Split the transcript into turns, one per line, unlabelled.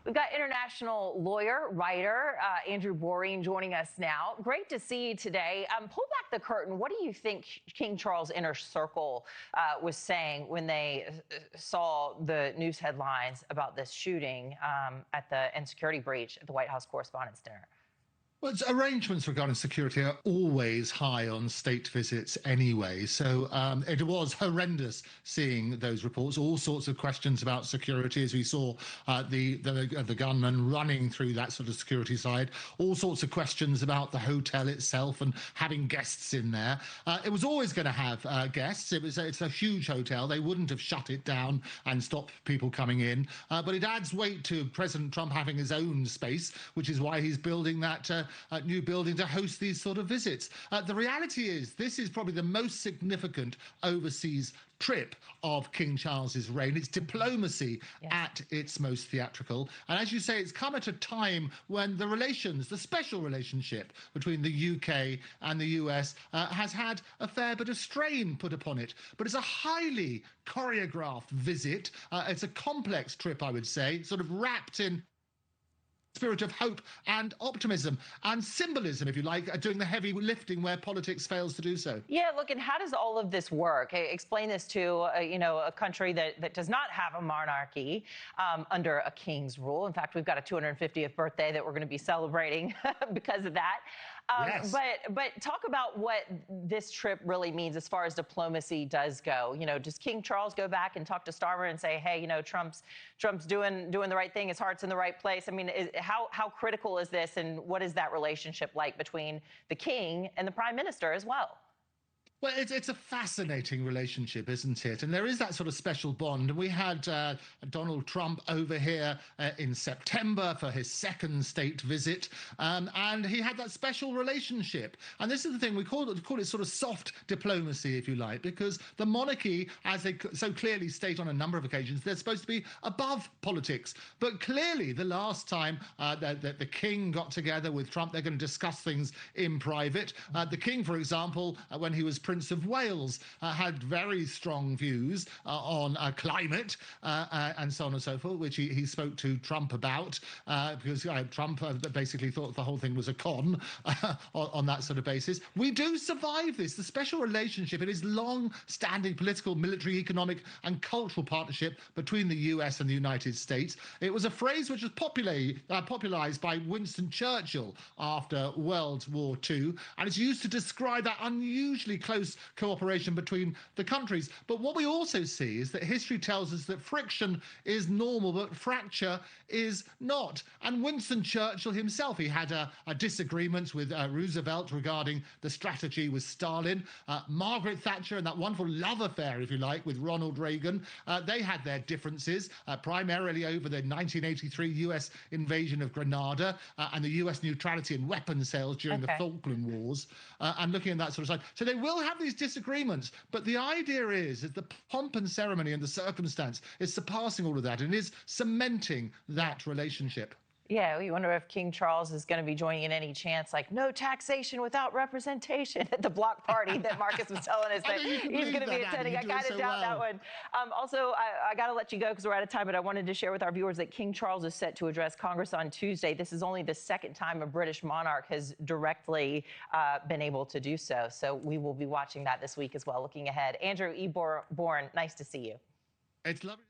We've got international lawyer, writer, Andrew Eborn joining us now. Great to see you today. Pull back the curtain. What do you think King Charles' inner circle was saying when they saw the news headlines about this shooting and security breach at the White House Correspondents Dinner?
Well, arrangements regarding security are always high on state visits anyway. So it was horrendous seeing those reports, all sorts of questions about security as we saw the gunman running through that sort of security side, all sorts of questions about the hotel itself and having guests in there. It was always going to have guests. It's a huge hotel. They wouldn't have shut it down and stopped people coming in. But it adds weight to President Trump having his own space, which is why he's building that new building to host these sort of visits. The reality is this is probably the most significant overseas trip of King Charles's reign. It's diplomacy at its most theatrical. And as you say, it's come at a time when the special relationship between the UK and the US has had a fair bit of strain put upon it. But it's a highly choreographed visit. It's a complex trip, I would say, sort of wrapped in spirit of hope and optimism and symbolism, if you like, doing the heavy lifting where politics fails to do so.
Yeah, look, and how does all of this work? Explain this to a country that does not have a monarchy under a king's rule. In fact, we've got a 250th birthday that we're going to be celebrating because of that.
Yes.
But talk about what this trip really means as far as diplomacy does go. Does King Charles go back and talk to Starmer and say, hey, Trump's doing the right thing, his heart's in the right place? I mean, how critical is this, and what is that relationship like between the king and the prime minister as well?
Well, it's a fascinating relationship, isn't it? And there is that sort of special bond. And we had Donald Trump over here in September for his second state visit, and he had that special relationship. And this is the thing, we call it sort of soft diplomacy, if you like, because the monarchy, as they so clearly state on a number of occasions, they're supposed to be above politics. But clearly, the last time that the king got together with Trump, they're going to discuss things in private. The king, for example, when he was Prince of Wales, had very strong views on climate and so on and so forth, which he spoke to Trump about, because Trump basically thought the whole thing was a con on that sort of basis. We do survive this. The special relationship, it is long-standing political, military, economic and cultural partnership between the US and the United States. It was a phrase which was popularized by Winston Churchill after World War II, and it's used to describe that unusually close cooperation between the countries. But what we also see is that history tells us that friction is normal, but fracture is not. And Winston Churchill himself, he had a disagreement with Roosevelt regarding the strategy with Stalin. Margaret Thatcher and that wonderful love affair, if you like, with Ronald Reagan, they had their differences, primarily over the 1983 US invasion of Grenada and the US neutrality and weapons sales during the Falkland Wars, and looking at that sort of side. So they will have these disagreements, but the idea is that the pomp and ceremony and the circumstance is surpassing all of that and is cementing that relationship.
Yeah, we wonder if King Charles is going to be joining in any chance, like no taxation without representation at the block party that Marcus was telling us that he's going to be attending. I kind of doubt that one. Also, I got to let you go because we're out of time, but I wanted to share with our viewers that King Charles is set to address Congress on Tuesday. This is only the second time a British monarch has directly been able to do so. So we will be watching that this week as well, looking ahead. Andrew Eborn, nice to see you.
It's lovely.